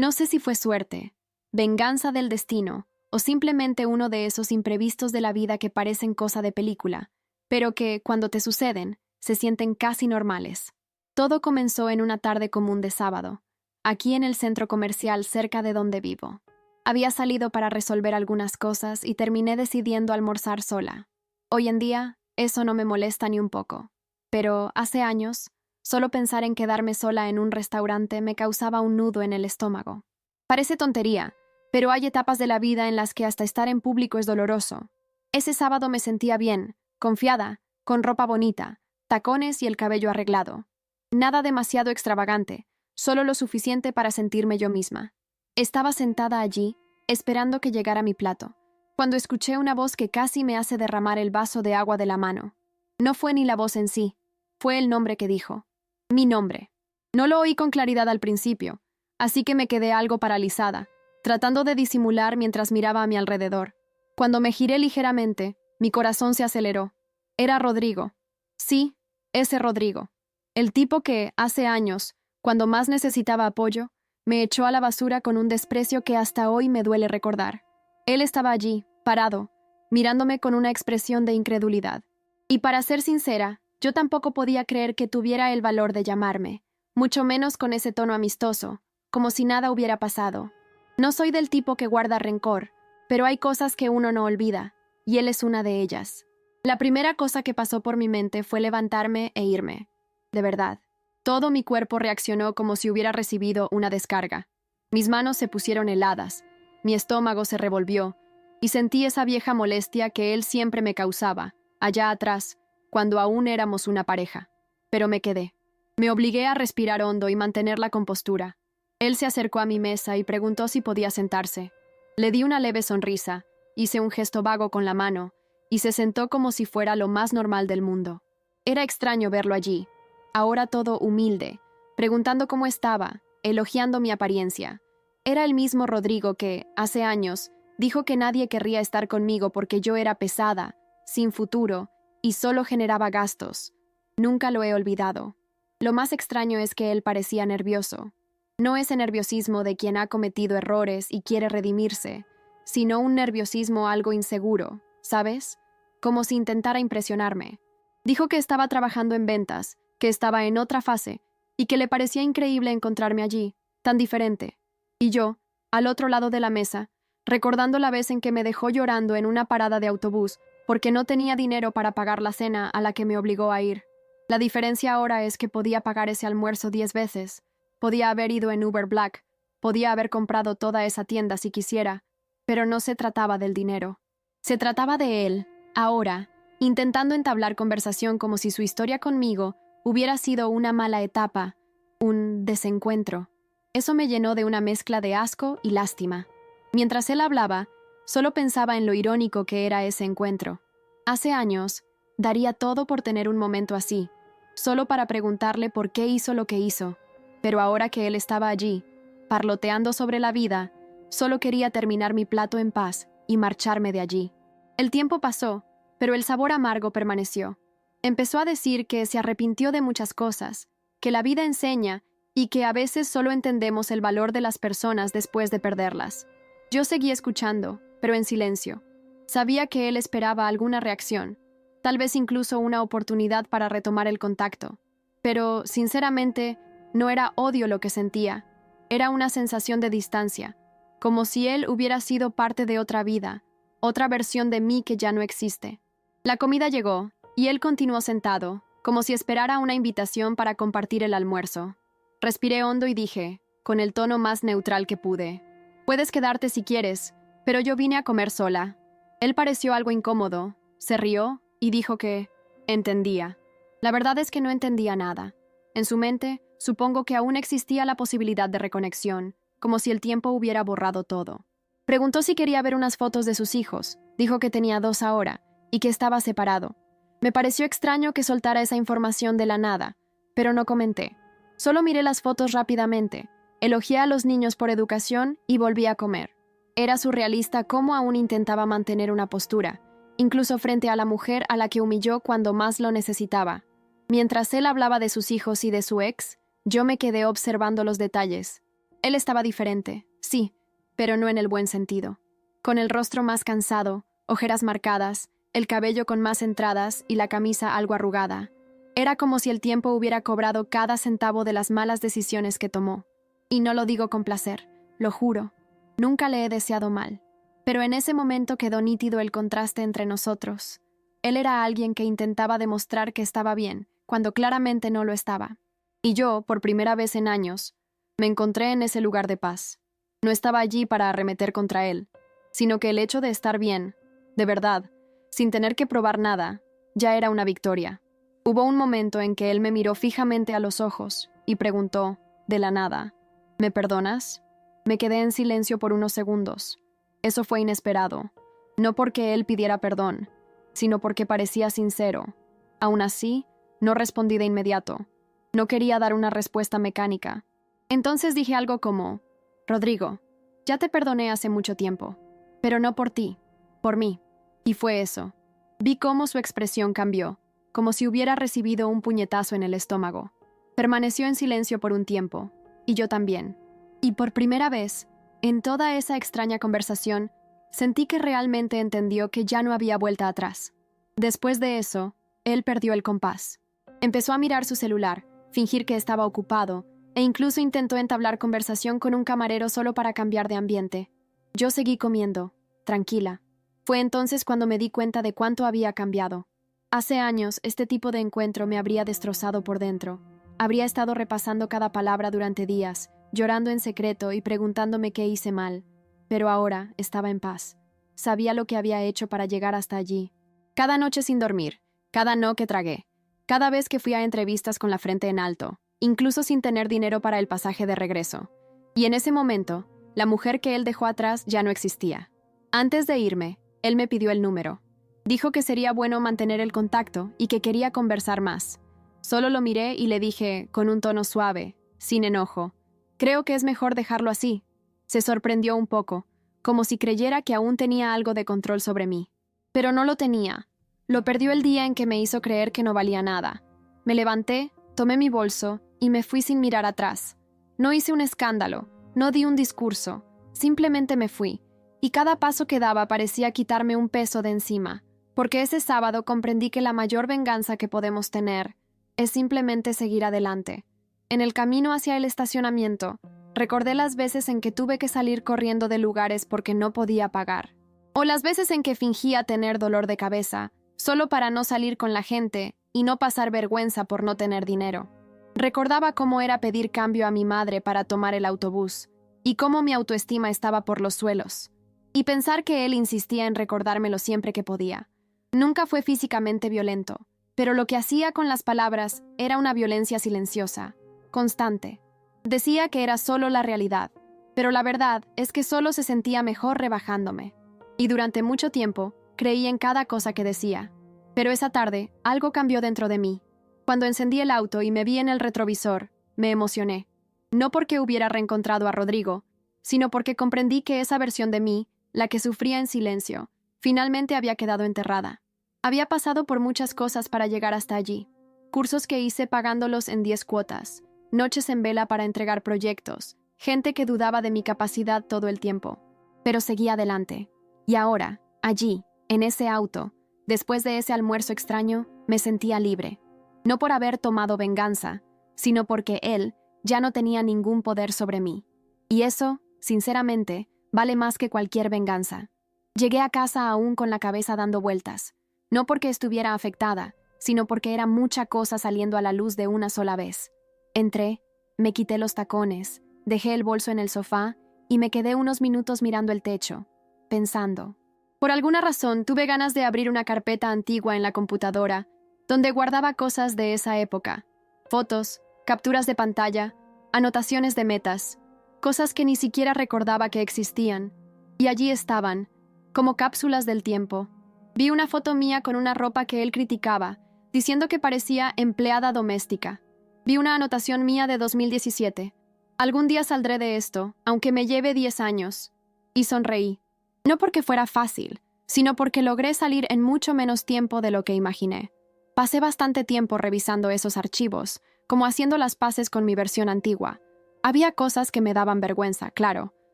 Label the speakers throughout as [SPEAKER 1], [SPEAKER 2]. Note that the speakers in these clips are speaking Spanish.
[SPEAKER 1] No sé si fue suerte, venganza del destino, o simplemente uno de esos imprevistos de la vida que parecen cosa de película, pero que, cuando te suceden, se sienten casi normales. Todo comenzó en una tarde común de sábado, aquí en el centro comercial cerca de donde vivo. Había salido para resolver algunas cosas y terminé decidiendo almorzar sola. Hoy en día, eso no me molesta ni un poco. Pero, hace años, solo pensar en quedarme sola en un restaurante me causaba un nudo en el estómago. Parece tontería, pero hay etapas de la vida en las que hasta estar en público es doloroso. Ese sábado me sentía bien, confiada, con ropa bonita, tacones y el cabello arreglado. Nada demasiado extravagante, solo lo suficiente para sentirme yo misma. Estaba sentada allí, esperando que llegara mi plato, cuando escuché una voz que casi me hace derramar el vaso de agua de la mano. No fue ni la voz en sí, fue el nombre que dijo. Mi nombre. No lo oí con claridad al principio, así que me quedé algo paralizada, tratando de disimular mientras miraba a mi alrededor. Cuando me giré ligeramente, mi corazón se aceleró. Era Rodrigo. Sí, ese Rodrigo. El tipo que, hace años, cuando más necesitaba apoyo, me echó a la basura con un desprecio que hasta hoy me duele recordar. Él estaba allí, parado, mirándome con una expresión de incredulidad. Y para ser sincera, yo tampoco podía creer que tuviera el valor de llamarme, mucho menos con ese tono amistoso, como si nada hubiera pasado. No soy del tipo que guarda rencor, pero hay cosas que uno no olvida, y él es una de ellas. La primera cosa que pasó por mi mente fue levantarme e irme. De verdad. Todo mi cuerpo reaccionó como si hubiera recibido una descarga. Mis manos se pusieron heladas, mi estómago se revolvió, y sentí esa vieja molestia que él siempre me causaba, allá atrás, cuando aún éramos una pareja. Pero me quedé. Me obligué a respirar hondo y mantener la compostura. Él se acercó a mi mesa y preguntó si podía sentarse. Le di una leve sonrisa, hice un gesto vago con la mano, y se sentó como si fuera lo más normal del mundo. Era extraño verlo allí, ahora todo humilde, preguntando cómo estaba, elogiando mi apariencia. Era el mismo Rodrigo que, hace años, dijo que nadie querría estar conmigo porque yo era pesada, sin futuro, y solo generaba gastos. Nunca lo he olvidado. Lo más extraño es que él parecía nervioso. No ese nerviosismo de quien ha cometido errores y quiere redimirse, sino un nerviosismo algo inseguro, ¿sabes? Como si intentara impresionarme. Dijo que estaba trabajando en ventas, que estaba en otra fase, y que le parecía increíble encontrarme allí, tan diferente. Y yo, al otro lado de la mesa, recordando la vez en que me dejó llorando en una parada de autobús porque no tenía dinero para pagar la cena a la que me obligó a ir. La diferencia ahora es que podía pagar ese almuerzo 10 veces, podía haber ido en Uber Black, podía haber comprado toda esa tienda si quisiera, pero no se trataba del dinero. Se trataba de él, ahora, intentando entablar conversación como si su historia conmigo hubiera sido una mala etapa, un desencuentro. Eso me llenó de una mezcla de asco y lástima. Mientras él hablaba, solo pensaba en lo irónico que era ese encuentro. Hace años, daría todo por tener un momento así, solo para preguntarle por qué hizo lo que hizo. Pero ahora que él estaba allí, parloteando sobre la vida, solo quería terminar mi plato en paz y marcharme de allí. El tiempo pasó, pero el sabor amargo permaneció. Empezó a decir que se arrepintió de muchas cosas, que la vida enseña y que a veces solo entendemos el valor de las personas después de perderlas. Yo seguí escuchando, pero en silencio. Sabía que él esperaba alguna reacción, tal vez incluso una oportunidad para retomar el contacto. Pero, sinceramente, no era odio lo que sentía, era una sensación de distancia, como si él hubiera sido parte de otra vida, otra versión de mí que ya no existe. La comida llegó, y él continuó sentado, como si esperara una invitación para compartir el almuerzo. Respiré hondo y dije, con el tono más neutral que pude, «Puedes quedarte si quieres, pero yo vine a comer sola». Él pareció algo incómodo, se rió y dijo que entendía. La verdad es que no entendía nada. En su mente, supongo que aún existía la posibilidad de reconexión, como si el tiempo hubiera borrado todo. Preguntó si quería ver unas fotos de sus hijos, dijo que tenía 2 ahora, y que estaba separado. Me pareció extraño que soltara esa información de la nada, pero no comenté. Solo miré las fotos rápidamente, elogié a los niños por educación y volví a comer. Era surrealista cómo aún intentaba mantener una postura, incluso frente a la mujer a la que humilló cuando más lo necesitaba. Mientras él hablaba de sus hijos y de su ex, yo me quedé observando los detalles. Él estaba diferente, sí, pero no en el buen sentido. Con el rostro más cansado, ojeras marcadas, el cabello con más entradas y la camisa algo arrugada. Era como si el tiempo hubiera cobrado cada centavo de las malas decisiones que tomó. Y no lo digo con placer, lo juro. Nunca le he deseado mal. Pero en ese momento quedó nítido el contraste entre nosotros. Él era alguien que intentaba demostrar que estaba bien, cuando claramente no lo estaba. Y yo, por primera vez en años, me encontré en ese lugar de paz. No estaba allí para arremeter contra él, sino que el hecho de estar bien, de verdad, sin tener que probar nada, ya era una victoria. Hubo un momento en que él me miró fijamente a los ojos y preguntó, de la nada, ¿me perdonas? Me quedé en silencio por unos segundos. Eso fue inesperado, no porque él pidiera perdón, sino porque parecía sincero. Aún así, no respondí de inmediato. No quería dar una respuesta mecánica. Entonces dije algo como, Rodrigo, ya te perdoné hace mucho tiempo, pero no por ti, por mí. Y fue eso. Vi cómo su expresión cambió, como si hubiera recibido un puñetazo en el estómago. Permaneció en silencio por un tiempo, y yo también. Y por primera vez, en toda esa extraña conversación, sentí que realmente entendió que ya no había vuelta atrás. Después de eso, él perdió el compás. Empezó a mirar su celular, fingir que estaba ocupado, e incluso intentó entablar conversación con un camarero solo para cambiar de ambiente. Yo seguí comiendo, tranquila. Fue entonces cuando me di cuenta de cuánto había cambiado. Hace años, este tipo de encuentro me habría destrozado por dentro. Habría estado repasando cada palabra durante días, llorando en secreto y preguntándome qué hice mal. Pero ahora estaba en paz. Sabía lo que había hecho para llegar hasta allí. Cada noche sin dormir, cada no que tragué, cada vez que fui a entrevistas con la frente en alto, incluso sin tener dinero para el pasaje de regreso. Y en ese momento, la mujer que él dejó atrás ya no existía. Antes de irme, él me pidió el número. Dijo que sería bueno mantener el contacto y que quería conversar más. Solo lo miré y le dije, con un tono suave, sin enojo, creo que es mejor dejarlo así. Se sorprendió un poco, como si creyera que aún tenía algo de control sobre mí. Pero no lo tenía. Lo perdió el día en que me hizo creer que no valía nada. Me levanté, tomé mi bolso y me fui sin mirar atrás. No hice un escándalo, no di un discurso, simplemente me fui. Y cada paso que daba parecía quitarme un peso de encima, porque ese sábado comprendí que la mayor venganza que podemos tener es simplemente seguir adelante. En el camino hacia el estacionamiento, recordé las veces en que tuve que salir corriendo de lugares porque no podía pagar. O las veces en que fingía tener dolor de cabeza, solo para no salir con la gente y no pasar vergüenza por no tener dinero. Recordaba cómo era pedir cambio a mi madre para tomar el autobús, y cómo mi autoestima estaba por los suelos. Y pensar que él insistía en recordármelo siempre que podía. Nunca fue físicamente violento, pero lo que hacía con las palabras era una violencia silenciosa, constante. Decía que era solo la realidad, pero la verdad es que solo se sentía mejor rebajándome. Y durante mucho tiempo, creí en cada cosa que decía. Pero esa tarde, algo cambió dentro de mí. Cuando encendí el auto y me vi en el retrovisor, me emocioné. No porque hubiera reencontrado a Rodrigo, sino porque comprendí que esa versión de mí, la que sufría en silencio, finalmente había quedado enterrada. Había pasado por muchas cosas para llegar hasta allí. Cursos que hice pagándolos en 10 cuotas, noches en vela para entregar proyectos, gente que dudaba de mi capacidad todo el tiempo. Pero seguí adelante. Y ahora, allí, en ese auto, después de ese almuerzo extraño, me sentía libre. No por haber tomado venganza, sino porque él ya no tenía ningún poder sobre mí. Y eso, sinceramente, vale más que cualquier venganza. Llegué a casa aún con la cabeza dando vueltas, no porque estuviera afectada, sino porque era mucha cosa saliendo a la luz de una sola vez. Entré, me quité los tacones, dejé el bolso en el sofá y me quedé unos minutos mirando el techo, pensando. Por alguna razón tuve ganas de abrir una carpeta antigua en la computadora, donde guardaba cosas de esa época, fotos, capturas de pantalla, anotaciones de metas, cosas que ni siquiera recordaba que existían, y allí estaban, como cápsulas del tiempo. Vi una foto mía con una ropa que él criticaba, diciendo que parecía empleada doméstica. Vi una anotación mía de 2017. Algún día saldré de esto, aunque me lleve 10 años. Y sonreí. No porque fuera fácil, sino porque logré salir en mucho menos tiempo de lo que imaginé. Pasé bastante tiempo revisando esos archivos, como haciendo las paces con mi versión antigua. Había cosas que me daban vergüenza, claro.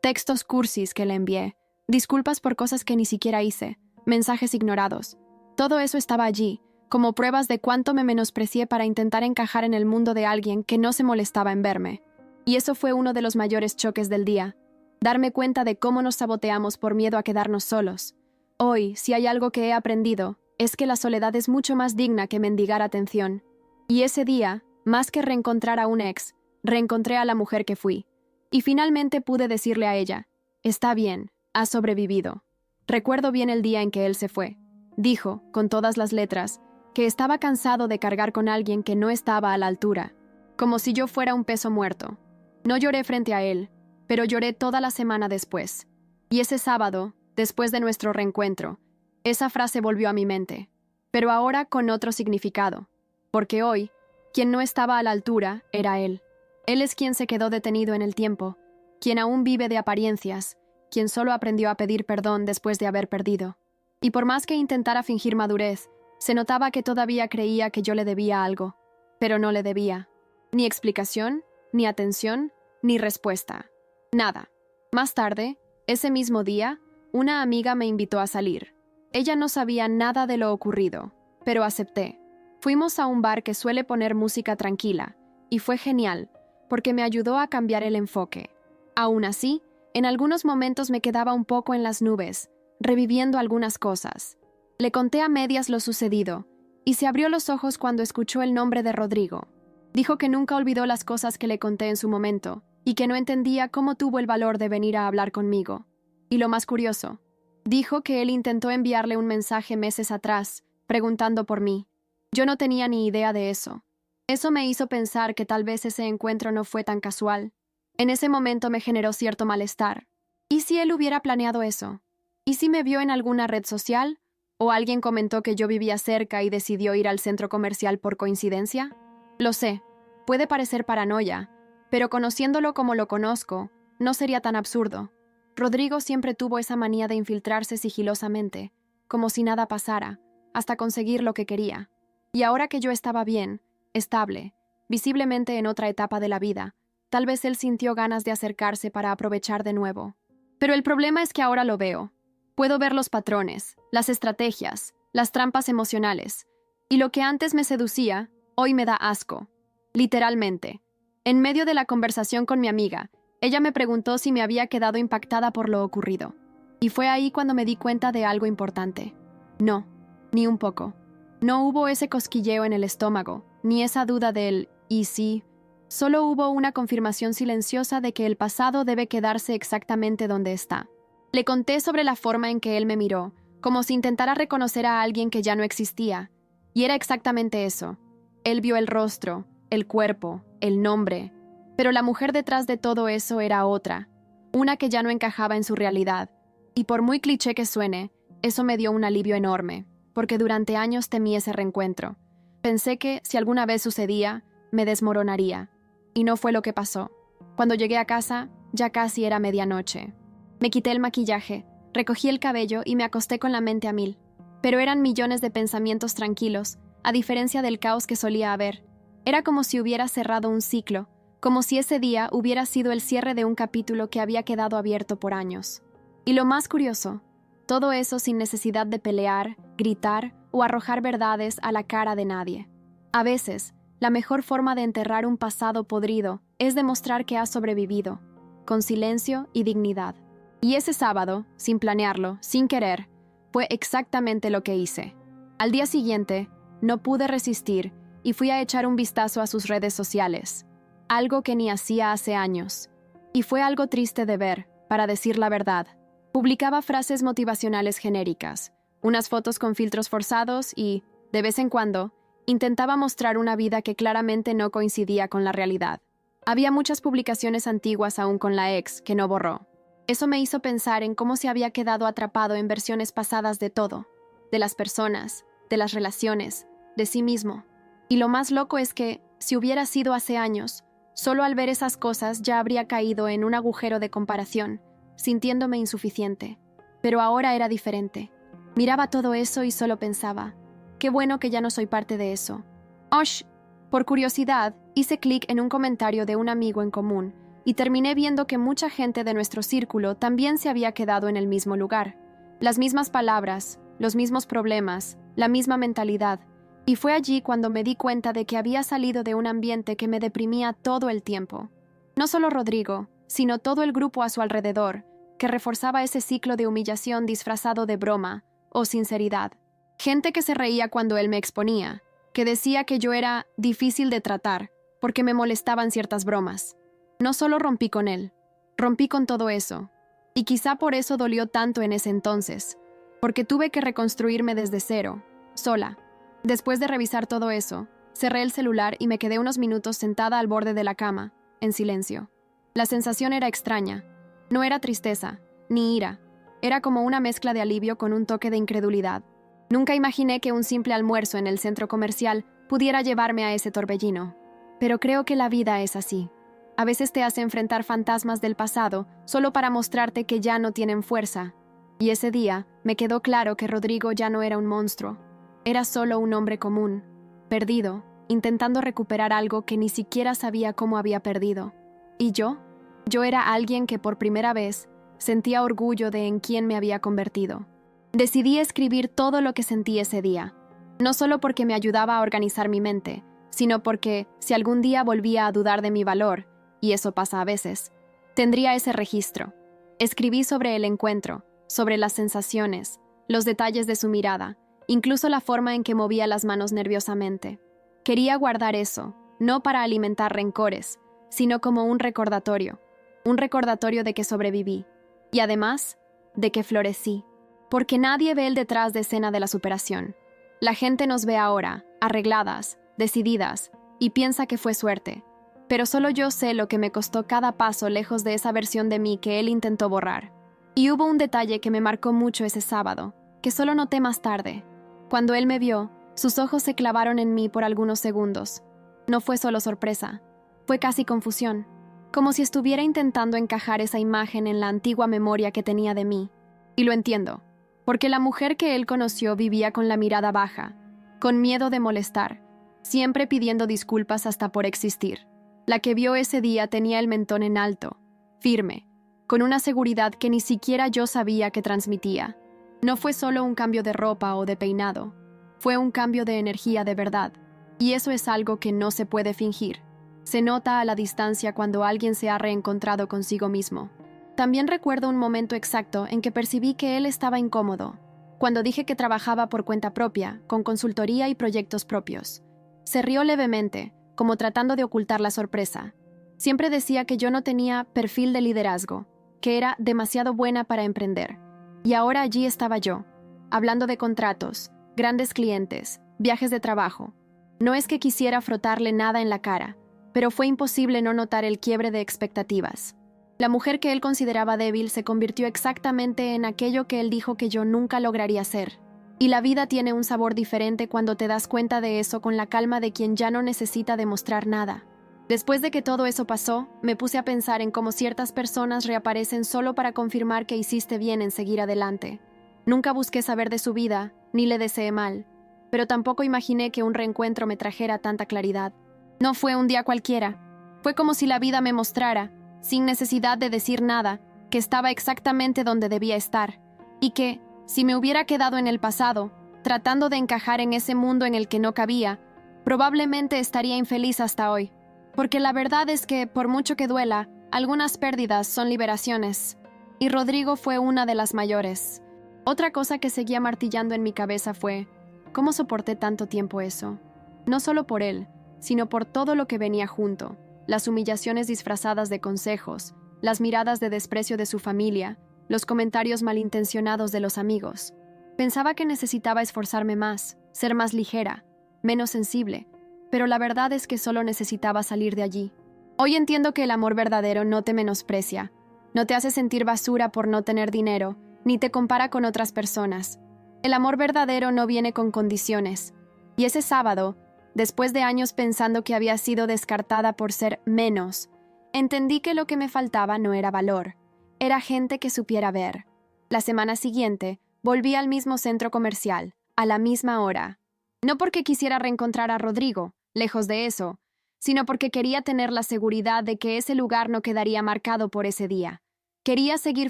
[SPEAKER 1] Textos cursis que le envié, disculpas por cosas que ni siquiera hice, mensajes ignorados. Todo eso estaba allí, como pruebas de cuánto me menosprecié para intentar encajar en el mundo de alguien que no se molestaba en verme. Y eso fue uno de los mayores choques del día. Darme cuenta de cómo nos saboteamos por miedo a quedarnos solos. Hoy, si hay algo que he aprendido, es que la soledad es mucho más digna que mendigar atención. Y ese día, más que reencontrar a un ex, reencontré a la mujer que fui. Y finalmente pude decirle a ella, está bien, has sobrevivido. Recuerdo bien el día en que él se fue. Dijo, con todas las letras, que estaba cansado de cargar con alguien que no estaba a la altura, como si yo fuera un peso muerto. No lloré frente a él, pero lloré toda la semana después. Y ese sábado, después de nuestro reencuentro, esa frase volvió a mi mente, pero ahora con otro significado, porque hoy, quien no estaba a la altura era él. Él es quien se quedó detenido en el tiempo, quien aún vive de apariencias, quien solo aprendió a pedir perdón después de haber perdido. Y por más que intentara fingir madurez, se notaba que todavía creía que yo le debía algo, pero no le debía. Ni explicación, ni atención, ni respuesta. Nada. Más tarde, ese mismo día, una amiga me invitó a salir. Ella no sabía nada de lo ocurrido, pero acepté. Fuimos a un bar que suele poner música tranquila, y fue genial, porque me ayudó a cambiar el enfoque. Aún así, en algunos momentos me quedaba un poco en las nubes, reviviendo algunas cosas. Le conté a medias lo sucedido, y se abrió los ojos cuando escuchó el nombre de Rodrigo. Dijo que nunca olvidó las cosas que le conté en su momento, y que no entendía cómo tuvo el valor de venir a hablar conmigo. Y lo más curioso, dijo que él intentó enviarle un mensaje meses atrás, preguntando por mí. Yo no tenía ni idea de eso. Eso me hizo pensar que tal vez ese encuentro no fue tan casual. En ese momento me generó cierto malestar. ¿Y si él hubiera planeado eso? ¿Y si me vio en alguna red social? ¿O alguien comentó que yo vivía cerca y decidió ir al centro comercial por coincidencia? Lo sé, puede parecer paranoia, pero conociéndolo como lo conozco, no sería tan absurdo. Rodrigo siempre tuvo esa manía de infiltrarse sigilosamente, como si nada pasara, hasta conseguir lo que quería. Y ahora que yo estaba bien, estable, visiblemente en otra etapa de la vida, tal vez él sintió ganas de acercarse para aprovechar de nuevo. Pero el problema es que ahora lo veo. Puedo ver los patrones, las estrategias, las trampas emocionales, y lo que antes me seducía, hoy me da asco. Literalmente. En medio de la conversación con mi amiga, ella me preguntó si me había quedado impactada por lo ocurrido. Y fue ahí cuando me di cuenta de algo importante. No, ni un poco. No hubo ese cosquilleo en el estómago, ni esa duda del ¿y si? Solo hubo una confirmación silenciosa de que el pasado debe quedarse exactamente donde está. Le conté sobre la forma en que él me miró, como si intentara reconocer a alguien que ya no existía. Y era exactamente eso. Él vio el rostro, el cuerpo, el nombre. Pero la mujer detrás de todo eso era otra, una que ya no encajaba en su realidad. Y por muy cliché que suene, eso me dio un alivio enorme, porque durante años temí ese reencuentro. Pensé que, si alguna vez sucedía, me desmoronaría. Y no fue lo que pasó. Cuando llegué a casa, ya casi era medianoche. Me quité el maquillaje, recogí el cabello y me acosté con la mente a mil. Pero eran millones de pensamientos tranquilos, a diferencia del caos que solía haber. Era como si hubiera cerrado un ciclo, como si ese día hubiera sido el cierre de un capítulo que había quedado abierto por años. Y lo más curioso, todo eso sin necesidad de pelear, gritar o arrojar verdades a la cara de nadie. A veces, la mejor forma de enterrar un pasado podrido es demostrar que has sobrevivido, con silencio y dignidad. Y ese sábado, sin planearlo, sin querer, fue exactamente lo que hice. Al día siguiente, no pude resistir y fui a echar un vistazo a sus redes sociales, algo que ni hacía hace años. Y fue algo triste de ver, para decir la verdad. Publicaba frases motivacionales genéricas, unas fotos con filtros forzados y, de vez en cuando, intentaba mostrar una vida que claramente no coincidía con la realidad. Había muchas publicaciones antiguas aún con la ex que no borró. Eso me hizo pensar en cómo se había quedado atrapado en versiones pasadas de todo, de las personas, de las relaciones, de sí mismo. Y lo más loco es que, si hubiera sido hace años, solo al ver esas cosas ya habría caído en un agujero de comparación, sintiéndome insuficiente. Pero ahora era diferente. Miraba todo eso y solo pensaba, qué bueno que ya no soy parte de eso. Osh, por curiosidad, Hice clic en un comentario de un amigo en común y terminé viendo que mucha gente de nuestro círculo también se había quedado en el mismo lugar. Las mismas palabras, los mismos problemas, la misma mentalidad. Y fue allí cuando me di cuenta de que había salido de un ambiente que me deprimía todo el tiempo. No solo Rodrigo, sino todo el grupo a su alrededor, que reforzaba ese ciclo de humillación disfrazado de broma o sinceridad. Gente que se reía cuando él me exponía, que decía que yo era difícil de tratar porque me molestaban ciertas bromas. No solo rompí con él, rompí con todo eso. Y quizá por eso dolió tanto en ese entonces, porque tuve que reconstruirme desde cero, sola. Después de revisar todo eso, cerré el celular y me quedé unos minutos sentada al borde de la cama, en silencio. La sensación era extraña. No era tristeza, ni ira. Era como una mezcla de alivio con un toque de incredulidad. Nunca imaginé que un simple almuerzo en el centro comercial pudiera llevarme a ese torbellino. Pero creo que la vida es así. A veces te hace enfrentar fantasmas del pasado solo para mostrarte que ya no tienen fuerza. Y ese día me quedó claro que Rodrigo ya no era un monstruo. Era solo un hombre común, perdido, intentando recuperar algo que ni siquiera sabía cómo había perdido. ¿Y yo? Yo era alguien que por primera vez sentía orgullo de en quién me había convertido. Decidí escribir todo lo que sentí ese día, no solo porque me ayudaba a organizar mi mente, sino porque, si algún día volvía a dudar de mi valor, y eso pasa a veces, tendría ese registro. Escribí sobre el encuentro, sobre las sensaciones, los detalles de su mirada, incluso la forma en que movía las manos nerviosamente. Quería guardar eso, no para alimentar rencores, sino como un recordatorio de que sobreviví, y además, de que florecí. Porque nadie ve el detrás de escena de la superación. La gente nos ve ahora, arregladas, decididas, y piensa que fue suerte. Pero solo yo sé lo que me costó cada paso lejos de esa versión de mí que él intentó borrar. Y hubo un detalle que me marcó mucho ese sábado, que solo noté más tarde. Cuando él me vio, sus ojos se clavaron en mí por algunos segundos. No fue solo sorpresa, fue casi confusión, como si estuviera intentando encajar esa imagen en la antigua memoria que tenía de mí. Y lo entiendo, porque la mujer que él conoció vivía con la mirada baja, con miedo de molestar, siempre pidiendo disculpas hasta por existir. La que vio ese día tenía el mentón en alto, firme, con una seguridad que ni siquiera yo sabía que transmitía. No fue solo un cambio de ropa o de peinado, fue un cambio de energía de verdad, y eso es algo que no se puede fingir. Se nota a la distancia cuando alguien se ha reencontrado consigo mismo. También recuerdo un momento exacto en que percibí que él estaba incómodo, cuando dije que trabajaba por cuenta propia, con consultoría y proyectos propios. Se rió levemente, como tratando de ocultar la sorpresa. Siempre decía que yo no tenía perfil de liderazgo, que era demasiado buena para emprender. Y ahora allí estaba yo, hablando de contratos, grandes clientes, viajes de trabajo. No es que quisiera frotarle nada en la cara, pero fue imposible no notar el quiebre de expectativas. La mujer que él consideraba débil se convirtió exactamente en aquello que él dijo que yo nunca lograría ser. Y la vida tiene un sabor diferente cuando te das cuenta de eso con la calma de quien ya no necesita demostrar nada. Después de que todo eso pasó, me puse a pensar en cómo ciertas personas reaparecen solo para confirmar que hiciste bien en seguir adelante. Nunca busqué saber de su vida, ni le deseé mal, pero tampoco imaginé que un reencuentro me trajera tanta claridad. No fue un día cualquiera. Fue como si la vida me mostrara, sin necesidad de decir nada, que estaba exactamente donde debía estar, y que, si me hubiera quedado en el pasado, tratando de encajar en ese mundo en el que no cabía, probablemente estaría infeliz hasta hoy. Porque la verdad es que, por mucho que duela, algunas pérdidas son liberaciones, y Rodrigo fue una de las mayores. Otra cosa que seguía martillando en mi cabeza fue, ¿cómo soporté tanto tiempo eso? No solo por él, sino por todo lo que venía junto, las humillaciones disfrazadas de consejos, las miradas de desprecio de su familia, los comentarios malintencionados de los amigos. Pensaba que necesitaba esforzarme más, ser más ligera, menos sensible, pero la verdad es que solo necesitaba salir de allí. Hoy entiendo que el amor verdadero no te menosprecia, no te hace sentir basura por no tener dinero, ni te compara con otras personas. El amor verdadero no viene con condiciones. Y ese sábado, después de años pensando que había sido descartada por ser menos, entendí que lo que me faltaba no era valor, era gente que supiera ver. La semana siguiente, volví al mismo centro comercial, a la misma hora. No porque quisiera reencontrar a Rodrigo, lejos de eso, sino porque quería tener la seguridad de que ese lugar no quedaría marcado por ese día. Quería seguir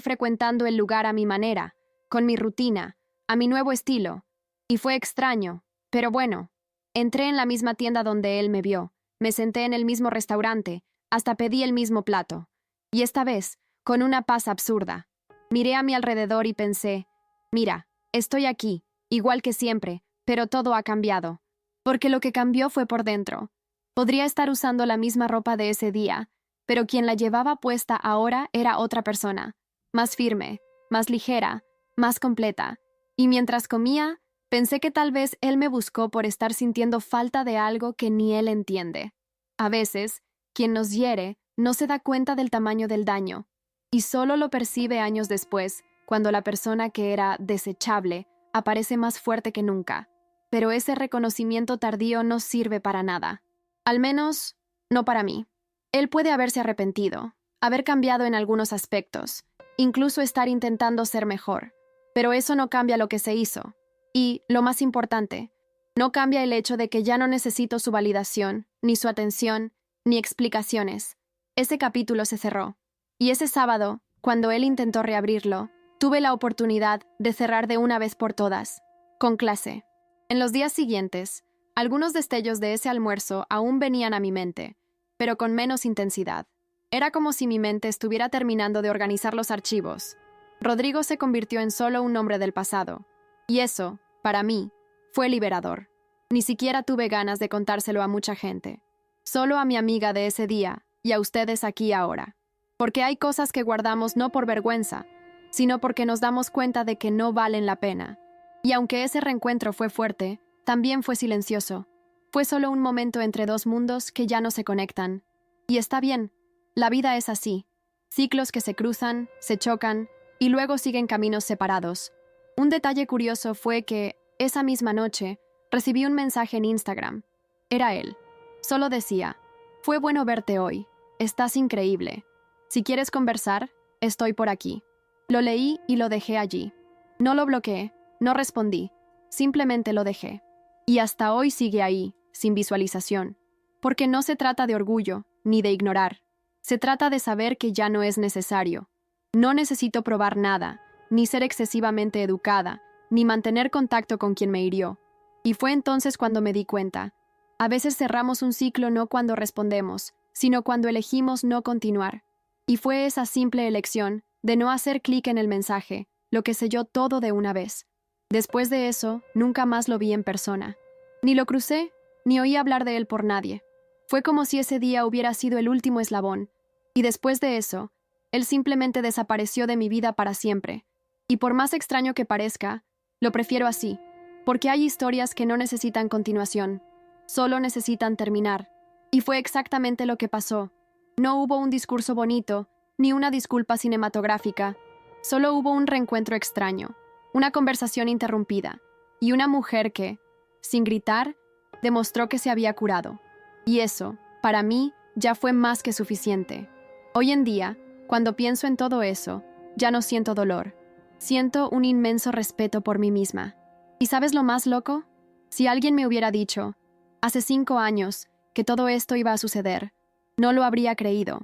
[SPEAKER 1] frecuentando el lugar a mi manera, con mi rutina, a mi nuevo estilo. Y fue extraño, pero bueno. Entré en la misma tienda donde él me vio, me senté en el mismo restaurante, hasta pedí el mismo plato. Y esta vez, con una paz absurda. Miré a mi alrededor y pensé, mira, estoy aquí, igual que siempre, pero todo ha cambiado. Porque lo que cambió fue por dentro. Podría estar usando la misma ropa de ese día, pero quien la llevaba puesta ahora era otra persona, más firme, más ligera, más completa. Y mientras comía, pensé que tal vez él me buscó por estar sintiendo falta de algo que ni él entiende. A veces, quien nos hiere no se da cuenta del tamaño del daño, y solo lo percibe años después, cuando la persona que era desechable aparece más fuerte que nunca. Pero ese reconocimiento tardío no sirve para nada. Al menos, no para mí. Él puede haberse arrepentido, haber cambiado en algunos aspectos, incluso estar intentando ser mejor. Pero eso no cambia lo que se hizo. Y, lo más importante, no cambia el hecho de que ya no necesito su validación, ni su atención, ni explicaciones. Ese capítulo se cerró. Y ese sábado, cuando él intentó reabrirlo, tuve la oportunidad de cerrar de una vez por todas, con clase. En los días siguientes, algunos destellos de ese almuerzo aún venían a mi mente, pero con menos intensidad. Era como si mi mente estuviera terminando de organizar los archivos. Rodrigo se convirtió en solo un nombre del pasado. Y eso, para mí, fue liberador. Ni siquiera tuve ganas de contárselo a mucha gente. Solo a mi amiga de ese día y a ustedes aquí ahora. Porque hay cosas que guardamos no por vergüenza, sino porque nos damos cuenta de que no valen la pena. Y aunque ese reencuentro fue fuerte, también fue silencioso. Fue solo un momento entre dos mundos que ya no se conectan. Y está bien, la vida es así. Ciclos que se cruzan, se chocan, y luego siguen caminos separados. Un detalle curioso fue que, esa misma noche, recibí un mensaje en Instagram. Era él. Solo decía, fue bueno verte hoy. Estás increíble. Si quieres conversar, estoy por aquí. Lo leí y lo dejé allí. No lo bloqueé, no respondí. Simplemente lo dejé. Y hasta hoy sigue ahí, sin visualización. Porque no se trata de orgullo, ni de ignorar. Se trata de saber que ya no es necesario. No necesito probar nada, ni ser excesivamente educada, ni mantener contacto con quien me hirió. Y fue entonces cuando me di cuenta. A veces cerramos un ciclo no cuando respondemos, sino cuando elegimos no continuar. Y fue esa simple elección, de no hacer clic en el mensaje, lo que selló todo de una vez. Después de eso, nunca más lo vi en persona. Ni lo crucé, ni oí hablar de él por nadie. Fue como si ese día hubiera sido el último eslabón. Y después de eso, él simplemente desapareció de mi vida para siempre. Y por más extraño que parezca, lo prefiero así, porque hay historias que no necesitan continuación, solo necesitan terminar. Y fue exactamente lo que pasó. No hubo un discurso bonito, ni una disculpa cinematográfica. Solo hubo un reencuentro extraño, una conversación interrumpida, y una mujer que, sin gritar, demostró que se había curado. Y eso, para mí, ya fue más que suficiente. Hoy en día, cuando pienso en todo eso, ya no siento dolor. Siento un inmenso respeto por mí misma. ¿Y sabes lo más loco? Si alguien me hubiera dicho, hace 5 años, que todo esto iba a suceder, no lo habría creído.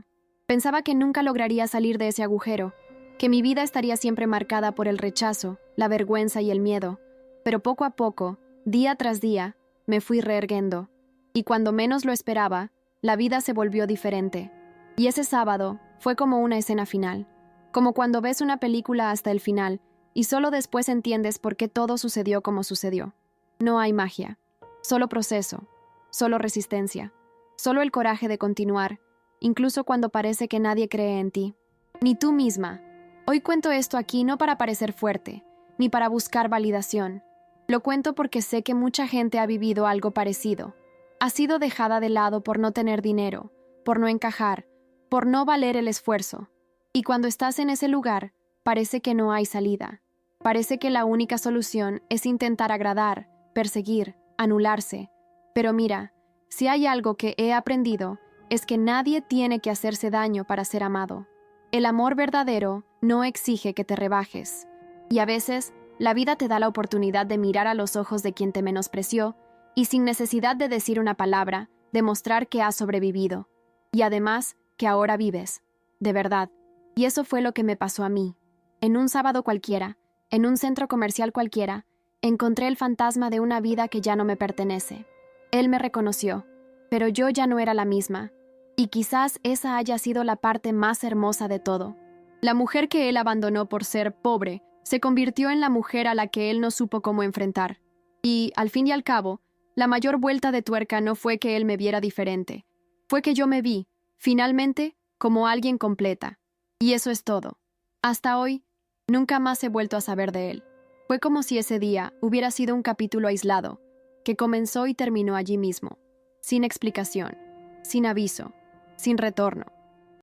[SPEAKER 1] Pensaba que nunca lograría salir de ese agujero, que mi vida estaría siempre marcada por el rechazo, la vergüenza y el miedo. Pero poco a poco, día tras día, me fui reerguendo. Y cuando menos lo esperaba, la vida se volvió diferente. Y ese sábado fue como una escena final, como cuando ves una película hasta el final y solo después entiendes por qué todo sucedió como sucedió. No hay magia, solo proceso, solo resistencia, solo el coraje de continuar, incluso cuando parece que nadie cree en ti, ni tú misma. Hoy cuento esto aquí no para parecer fuerte, ni para buscar validación. Lo cuento porque sé que mucha gente ha vivido algo parecido. Ha sido dejada de lado por no tener dinero, por no encajar, por no valer el esfuerzo. Y cuando estás en ese lugar, parece que no hay salida. Parece que la única solución es intentar agradar, perseguir, anularse. Pero mira, si hay algo que he aprendido, es que nadie tiene que hacerse daño para ser amado. El amor verdadero no exige que te rebajes. Y a veces, la vida te da la oportunidad de mirar a los ojos de quien te menospreció y sin necesidad de decir una palabra, demostrar que has sobrevivido. Y además, que ahora vives. De verdad. Y eso fue lo que me pasó a mí. En un sábado cualquiera, en un centro comercial cualquiera, encontré el fantasma de una vida que ya no me pertenece. Él me reconoció, pero yo ya no era la misma. Y quizás esa haya sido la parte más hermosa de todo. La mujer que él abandonó por ser pobre se convirtió en la mujer a la que él no supo cómo enfrentar. Y, al fin y al cabo, la mayor vuelta de tuerca no fue que él me viera diferente. Fue que yo me vi, finalmente, como alguien completa. Y eso es todo. Hasta hoy, nunca más he vuelto a saber de él. Fue como si ese día hubiera sido un capítulo aislado, que comenzó y terminó allí mismo, sin explicación, sin aviso, sin retorno.